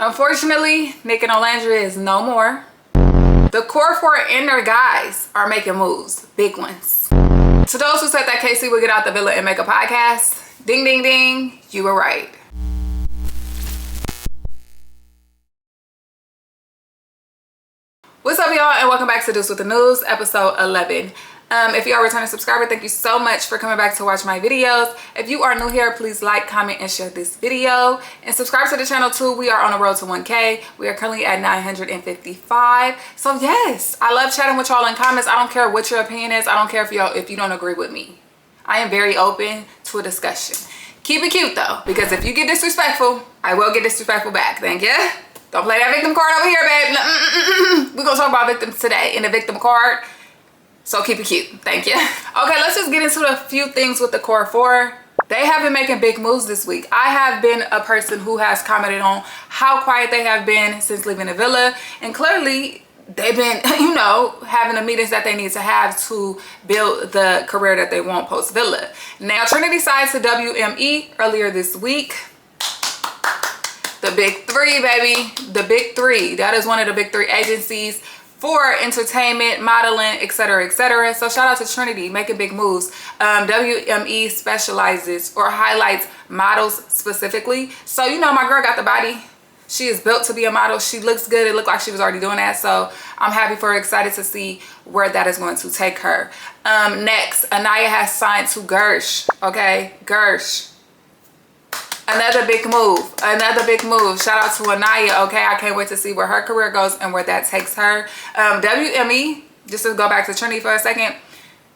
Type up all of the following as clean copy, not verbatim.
Unfortunately, Nic and Olandria is no more. The core four and their guys are making moves, big ones. To those who said that KC would get out the villa and make a podcast, ding, ding, ding, you were right. What's up, y'all, and welcome back to Duce with the News, episode 11. If you are a returning subscriber, thank you so much for coming back to watch my videos. If you are new here, please like, comment, and share this video. And subscribe to the channel too. We are on the road to 1K. We are currently at 955. So yes, I love chatting with y'all in comments. I don't care what your opinion is. I don't care if you don't agree with me. I am very open to a discussion. Keep it cute though, because if you get disrespectful, I will get disrespectful back. Thank you. Don't play that victim card over here, babe. We're gonna talk about victims today in the victim card. So keep it cute, thank you. Okay, let's just get into a few things with the core four. They have been making big moves this week. I have been a person who has commented on how quiet they have been since leaving the villa. And clearly they've been, having the meetings that they need to have to build the career that they want post-villa. Now, Trinity signed to WME earlier this week. The big three, baby, the big three. That is one of the big three agencies for entertainment, modeling, etc., etc. So shout out to Trinity, making big moves. WME specializes or highlights models specifically. So, my girl got the body. She is built to be a model. She looks good. It looked like she was already doing that. So I'm happy for her, excited to see where that is going to take her. Next, Anaya has signed to Gersh. Okay, Gersh. Another big move, Shout out to Anaya, okay? I can't wait to see where her career goes and where that takes her. WME, just to go back to Trinity for a second,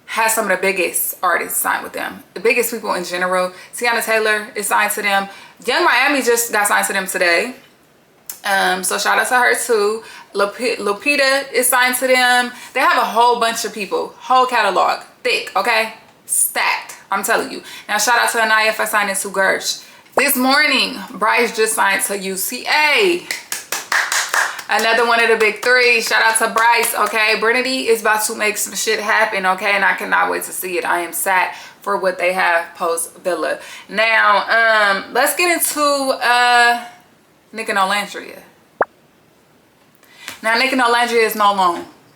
has some of the biggest artists signed with them. The biggest people in general. Tiana Taylor is signed to them. Young Miami just got signed to them today. So shout out to her too. Lupita is signed to them. They have a whole bunch of people, whole catalog, thick, okay? Stacked, I'm telling you. Now shout out to Anaya for signing to Gersh. This morning, Bryce just signed to UCA. Another one of the big three. Shout out to Bryce, okay? Brinity is about to make some shit happen, okay? And I cannot wait to see it. I am sad for what they have post-villa. Now, let's get into Nic and Olandria. Now, Nic and Olandria is no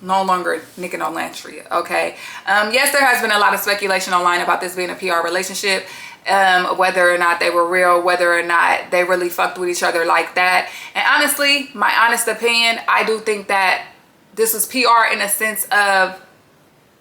longer Nic and Olandria, okay? Yes, there has been a lot of speculation online about this being a PR relationship. Whether or not they were real, whether or not they really fucked with each other like that. And honestly, my honest opinion, I do think that this was PR in a sense of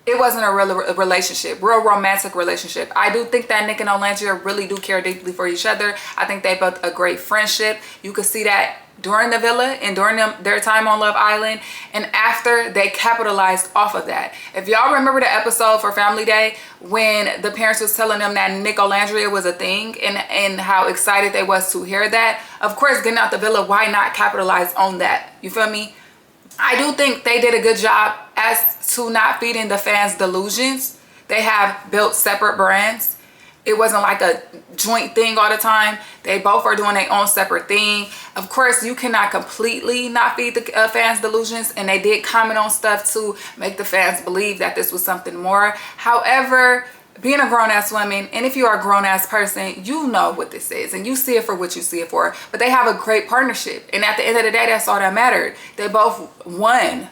it wasn't a real relationship, real romantic relationship. I do think that Nic and Olandria really do care deeply for each other. I think they built a great friendship. You could see that during the villa and during their time on Love Island, and after, they capitalized off of that. If y'all remember the episode for Family Day when the parents was telling them that Nic Olandria was a thing and how excited they was to hear that, of course, getting out the villa, why not capitalize on that? You feel me? I do think they did a good job as to not feeding the fans delusions. They have built separate brands. It wasn't like a joint thing all the time. They both are doing their own separate thing. Of course, you cannot completely not feed the fans delusions, and they did comment on stuff to make the fans believe that this was something more. However, being a grown-ass woman, and if you are a grown-ass person, you know what this is, and you see it for what you see it for. But they have a great partnership, and at the end of the day, that's all that mattered. They both won.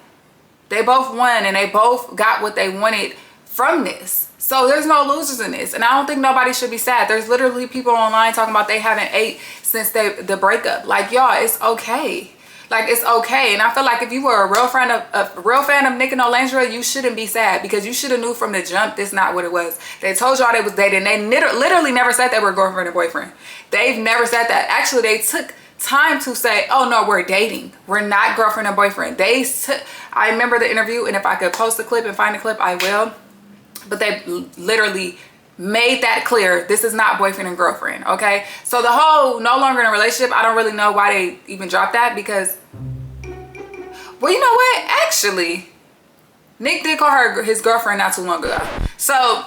They both won, and they both got what they wanted from this. So there's no losers in this, and I don't think nobody should be sad. There's literally people online talking about they haven't ate since the breakup. Like, y'all, it's okay. Like, it's okay. And I feel like if you were a real fan of Nic and Olandria, you shouldn't be sad, because you should have knew from the jump this not what it was. They told y'all they was dating. They literally never said they were girlfriend and boyfriend. They've never said that. Actually, they took time to say, oh no, we're dating. We're not girlfriend and boyfriend. I remember the interview, and if I could post the clip and find the clip, I will. But they literally made that clear. This is not boyfriend and girlfriend, okay? So the whole no longer in a relationship, I don't really know why they even dropped that, because, well, you know what? Actually, Nic did call her his girlfriend not too long ago. So,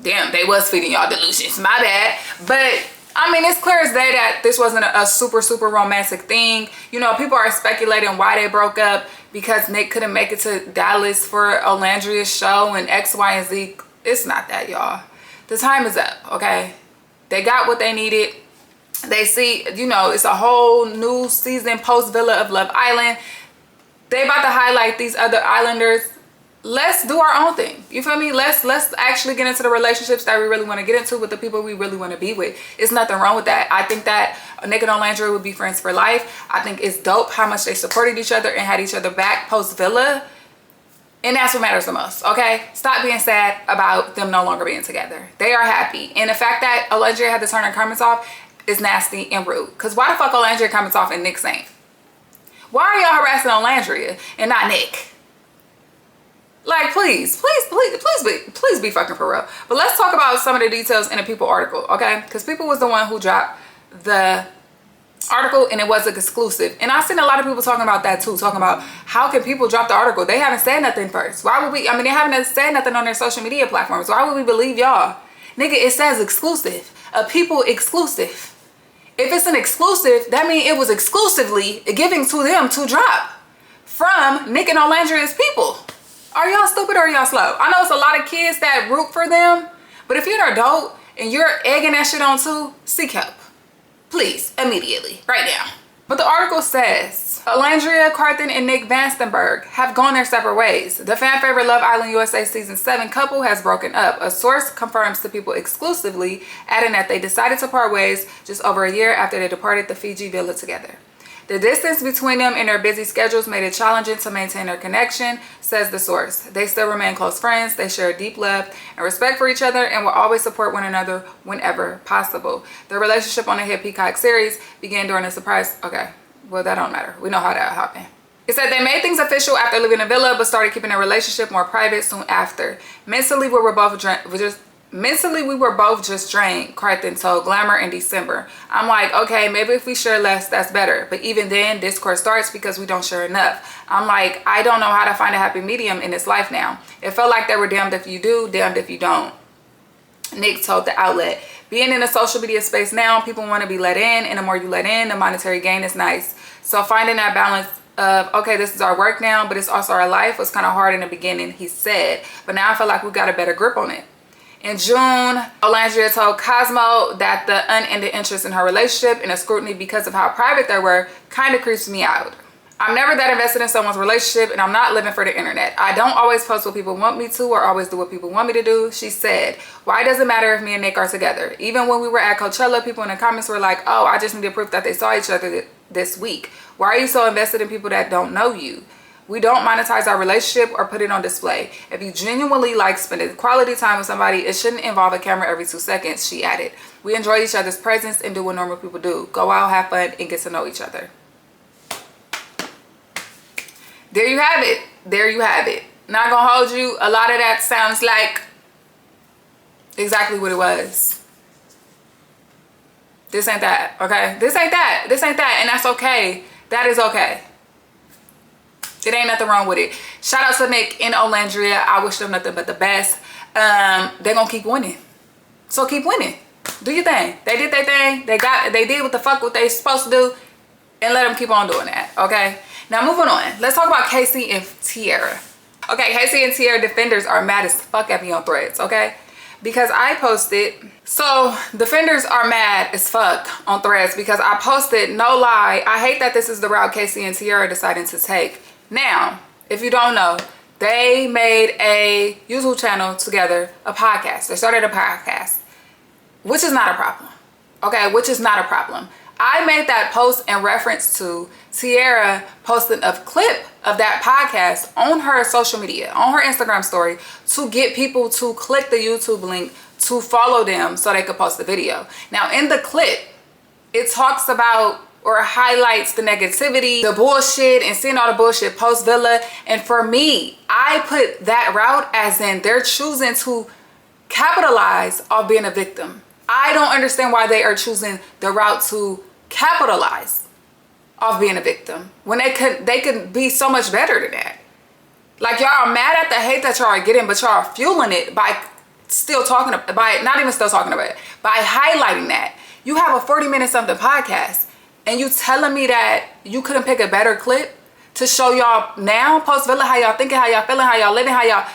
damn, they was feeding y'all delusions. My bad. But, I mean, it's clear as day that this wasn't a super, super romantic thing. People are speculating why they broke up, because Nic couldn't make it to Dallas for Olandria's show and X, Y, and Z. It's not that, y'all. The time is up, okay? They got what they needed. They see, you know, it's a whole new season post Villa of Love Island. They about to highlight these other islanders. Let's do our own thing. You feel me? Let's actually get into the relationships that we really want to get into with the people we really want to be with. It's nothing wrong with that. I think that Nic and Olandria would be friends for life. I think it's dope how much they supported each other and had each other back post Villa. And that's what matters the most, okay? Stop being sad about them no longer being together. They are happy. And the fact that Olandria had to turn her comments off is nasty and rude. Because why the fuck Olandria comments off and Nic ain't? Why are y'all harassing Olandria and not Nic? Like, please be fucking for real. But let's talk about some of the details in the People article, okay? Because People was the one who dropped the article and it was exclusive. And I've seen a lot of people talking about that too, talking about how can People drop the article? They haven't said nothing first. Why would we, I mean, they haven't said nothing on their social media platforms. Why would we believe y'all? Nigga, it says exclusive, a People exclusive. If it's an exclusive, that means it was exclusively giving to them to drop from Nic and Olandria's People. Are y'all stupid or are y'all slow? I know it's a lot of kids that root for them, but if you're an adult and you're egging that shit on too, seek help. Please, immediately, right now. But the article says, Olandria, Carthen, and Nic Vanstenberg have gone their separate ways. The fan favorite Love Island USA Season 7 couple has broken up. A source confirms to People exclusively, adding that they decided to part ways just over a year after they departed the Fiji villa together. The distance between them and their busy schedules made it challenging to maintain their connection, says the source. They still remain close friends. They share deep love and respect for each other and will always support one another whenever possible. Their relationship on the hit Peacock series began during a surprise. Okay, well, that don't matter. We know how that happened. It said they made things official after leaving the villa, but started keeping their relationship more private soon after. Mentally, we were both just drained, Carthen told Glamour in December. I'm like, okay, maybe if we share less, that's better. But even then, discourse starts because we don't share enough. I'm like, I don't know how to find a happy medium in this life now. It felt like they were damned if you do, damned if you don't. Nic told the outlet. Being in a social media space now, people want to be let in, and the more you let in, the monetary gain is nice. So finding that balance of, okay, this is our work now, but it's also our life was kind of hard in the beginning, he said. But now I feel like we got a better grip on it. In June, Olandria told Cosmo that the unending interest in her relationship and the scrutiny because of how private they were kind of creeps me out. I'm never that invested in someone's relationship and I'm not living for the internet. I don't always post what people want me to or always do what people want me to do, she said. Why does it matter if me and Nic are together? Even when we were at Coachella, people in the comments were like, oh, I just needed proof that they saw each other this week. Why are you so invested in people that don't know you? We don't monetize our relationship or put it on display. If you genuinely like spending quality time with somebody, it shouldn't involve a camera every 2 seconds, she added. We enjoy each other's presence and do what normal people do. Go out, have fun, and get to know each other. There you have it. There you have it. Not gonna hold you. A lot of that sounds like exactly what it was. This ain't that, okay? This ain't that. This ain't that, and that's okay. That is okay. It ain't nothing wrong with it. Shout out to Nic and Olandria. I wish them nothing but the best. They're gonna keep winning. So keep winning. Do your thing. They did their thing. They did what the fuck what they supposed to do. And let them keep on doing that. Okay? Now moving on. Let's talk about KC and Tierra. Okay, KC and Tierra defenders are mad as fuck at me on Threads, okay? Because I posted, so defenders are mad as fuck on Threads because I posted, no lie, I hate that this is the route KC and Tierra decided to take. Now, if you don't know, they made a YouTube channel together, a podcast. They started a podcast, which is not a problem. Okay, which is not a problem. I made that post in reference to Tierra posting a clip of that podcast on her social media, on her Instagram story, to get people to click the YouTube link to follow them so they could post the video. Now, in the clip, it talks about or highlights the negativity, the bullshit, and seeing all the bullshit post Villa. And for me, I put that route as in they're choosing to capitalize off being a victim. I don't understand why they are choosing the route to capitalize off being a victim when they could be so much better than that. Like, y'all are mad at the hate that y'all are getting, but y'all are fueling it by still talking about, by not even still talking about it, by highlighting that. You have a 40-minute something podcast. And you telling me that you couldn't pick a better clip to show y'all now, post Villa, how y'all thinking, how y'all feeling, how y'all living, how y'all...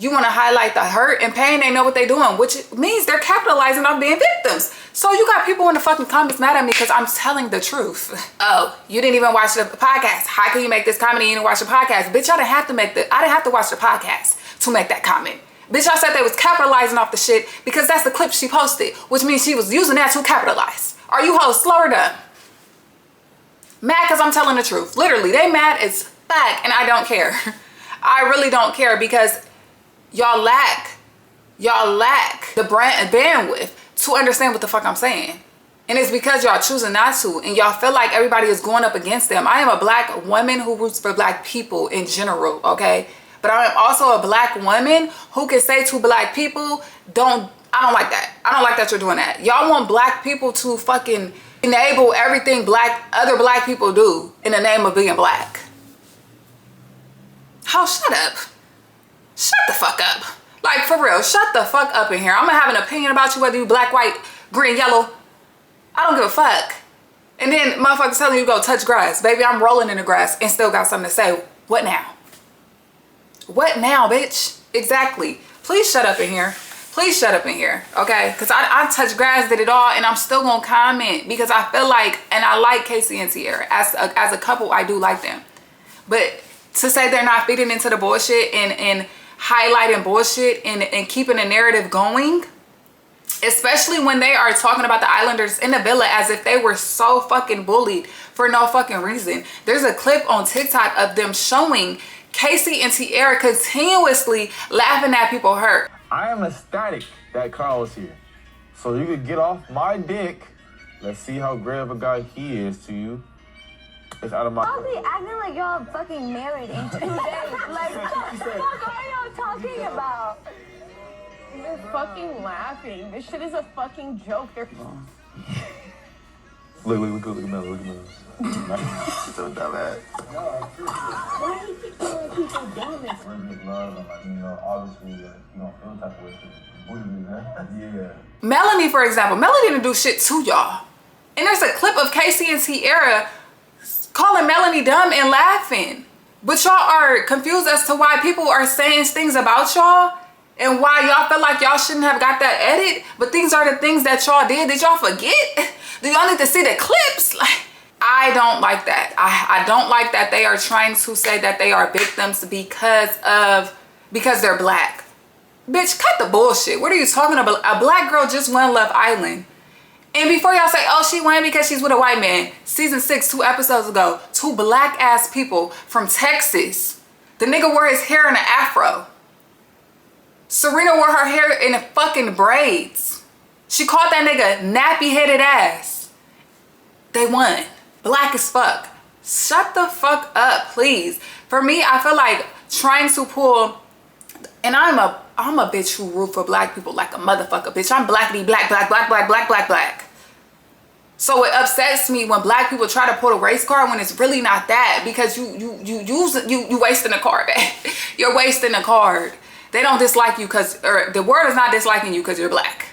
You want to highlight the hurt and pain. They know what they're doing, which means they're capitalizing on being victims. So you got people in the fucking comments mad at me because I'm telling the truth. Oh, you didn't even watch the podcast. How can you make this comment and you didn't watch the podcast? Bitch, I didn't have to watch the podcast to make that comment. Bitch, I said they was capitalizing off the shit because that's the clip she posted, which means she was using that to capitalize. Are you hoes slow or dumb? Mad because I'm telling the truth. Literally, they mad as fuck and I don't care. I really don't care because y'all lack the bandwidth to understand what the fuck I'm saying. And it's because y'all choosing not to, and y'all feel like everybody is going up against them. I am a black woman who roots for black people in general, okay? But I am also a black woman who can say to black people, I don't like that. I don't like that you're doing that. Y'all want black people to fucking enable everything other black people do in the name of being black. Oh, shut up. Shut the fuck up. Like, for real, shut the fuck up in here. I'm gonna have an opinion about you, whether you black, white, green, yellow. I don't give a fuck. And then motherfuckers telling you to go touch grass. Baby, I'm rolling in the grass and still got something to say. What now? What now, bitch? Exactly. Please shut up in here. Please shut up in here, okay? Because I touched grass, did it all, and I'm still gonna comment because I feel like, and I like KC and Tierra. As a couple, I do like them. But to say they're not feeding into the bullshit and highlighting bullshit and keeping the narrative going, especially when they are talking about the islanders in the villa as if they were so fucking bullied for no fucking reason. There's a clip on TikTok of them showing KC and Tierra continuously laughing at people hurt. I am ecstatic that Carl was here. So you could get off my dick. Let's see how great of a guy he is to you. It's out of my... Y'all be acting like y'all fucking married in 2 days. Like, what the fuck are y'all talking about? They're fucking laughing. This shit is a fucking joke. They're... Look at Melly, look at Melly. So dumb ass. Why do you keep calling people dumb? We're just love and like, you know, obviously, you don't feel the type of way to yeah. Melanie, for example, Melanie didn't do shit to y'all. And there's a clip of KC and Tierra calling Melanie dumb and laughing. But y'all are confused as to why people are saying things about y'all and why y'all feel like y'all shouldn't have got that edit. But these are the things that y'all did. Did y'all forget? Do y'all need to see the clips? Like, I don't like that. I don't like that they are trying to say that they are victims because they're black. Bitch, cut the bullshit. What are you talking about? A black girl just won Love Island. And before y'all say, oh, she won because she's with a white man. Season 6, 2 episodes ago, 2 black ass people from Texas. The nigga wore his hair in an afro. Serena wore her hair in fucking braids. She called that nigga nappy headed ass. They won. Black as fuck. Shut the fuck up, please. For me, I feel like trying to pull, and I'm a bitch who root for black people like a motherfucker, bitch. I'm blackity black, black, black, black, black, black, black. So it upsets me when black people try to pull a race card when it's really not that, because you wasting a card, babe. You're wasting a card. They don't dislike you or the world is not disliking you because you're black.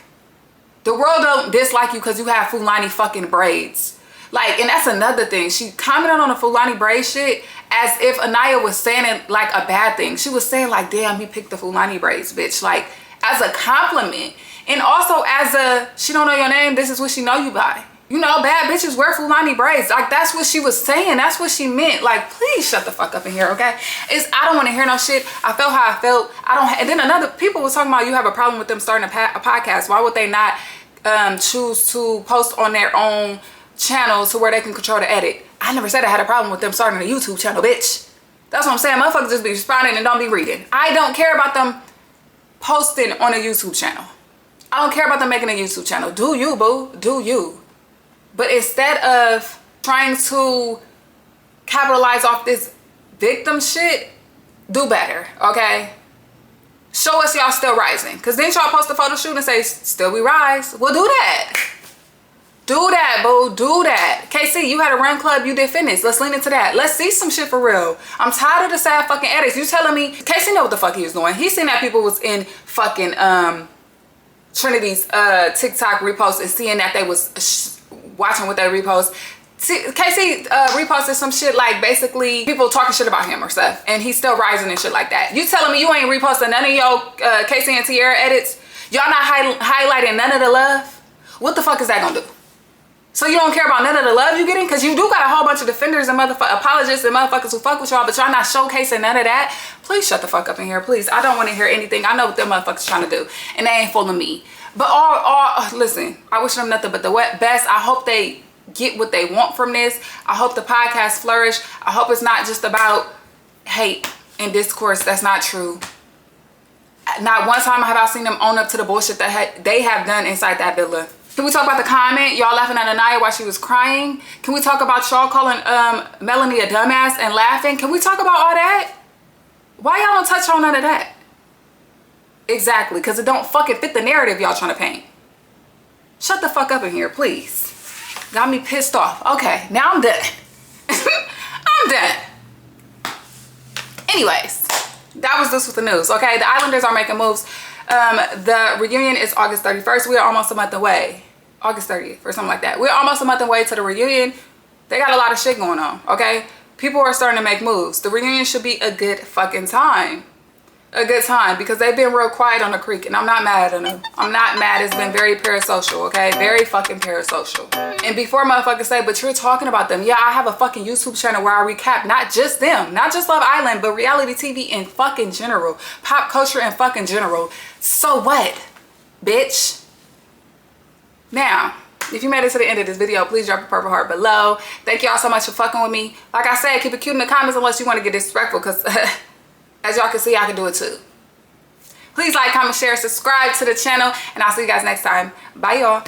The world don't dislike you because you have Fulani fucking braids. Like, and that's another thing. She commented on the Fulani braid shit as if Anaya was saying it like a bad thing. She was saying like, damn, he picked the Fulani braids, bitch. Like, as a compliment. And also as a, she don't know your name, this is what she know you by. You know, bad bitches wear Fulani braids. Like, that's what she was saying. That's what she meant. Like, please shut the fuck up in here, okay? I don't want to hear no shit. I felt how I felt. And then people was talking about you have a problem with them starting a podcast. Why would they not choose to post on their own channel to where they can control the edit? I never said I had a problem with them starting a YouTube channel, bitch. That's what I'm saying. Motherfuckers just be responding and don't be reading. I don't care about them posting on a YouTube channel. I don't care about them making a YouTube channel. Do you, boo? Do you? But instead of trying to capitalize off this victim shit, do better, okay? Show us y'all still rising. Because then y'all post a photo shoot and say, still we rise. Well, do that. Do that, boo. Do that. KC, you had a run club. You did fitness. Let's lean into that. Let's see some shit for real. I'm tired of the sad fucking edits. You telling me, KC know what the fuck he was doing. He seen that people was in fucking Trinity's TikTok repost and seeing that they was watching what they repost, See, KC reposted some shit like basically people talking shit about him or stuff, and he's still rising and shit like that. You telling me you ain't reposting none of your KC and Tierra edits? Y'all not highlighting none of the love? What the fuck is that gonna do? So you don't care about none of the love you getting? Because you do got a whole bunch of defenders and apologists and motherfuckers who fuck with y'all, but y'all not showcasing none of that? Please shut the fuck up in here, please. I don't want to hear anything. I know what them motherfuckers trying to do, and they ain't fooling me. But listen, I wish them nothing but the best. I hope they get what they want from this. I hope the podcast flourish. I hope it's not just about hate and discourse. That's not true. Not one time have I seen them own up to the bullshit that they have done inside that villa. Can we talk about the comment? Y'all laughing at Anaya while she was crying? Can we talk about y'all calling Melanie a dumbass and laughing? Can we talk about all that? Why y'all don't touch on none of that? Exactly, because it don't fucking fit the narrative y'all trying to paint. Shut the fuck up in here, please. Got me pissed off. Okay, now I'm done. I'm done. Anyways, that was this with the news, okay? The Islanders are making moves. The reunion is August 31st. We are almost a month away. August 30th or something like that. We're almost a month away to the reunion. They got a lot of shit going on, okay? People are starting to make moves. The reunion should be a good fucking time. A good time, because they've been real quiet on the creek, and I'm not mad at them. I'm not mad. It's been very parasocial, okay? Very fucking parasocial. And before motherfuckers say, but you're talking about them. Yeah, I have a fucking YouTube channel where I recap not just them, not just Love Island, but reality TV in fucking general. Pop culture in fucking general. So what, bitch? Now, if you made it to the end of this video, please drop a purple heart below. Thank y'all so much for fucking with me. Like I said, keep it cute in the comments unless you want to get disrespectful, because as y'all can see, I can do it too. Please like, comment, share, subscribe to the channel, and I'll see you guys next time. Bye, y'all.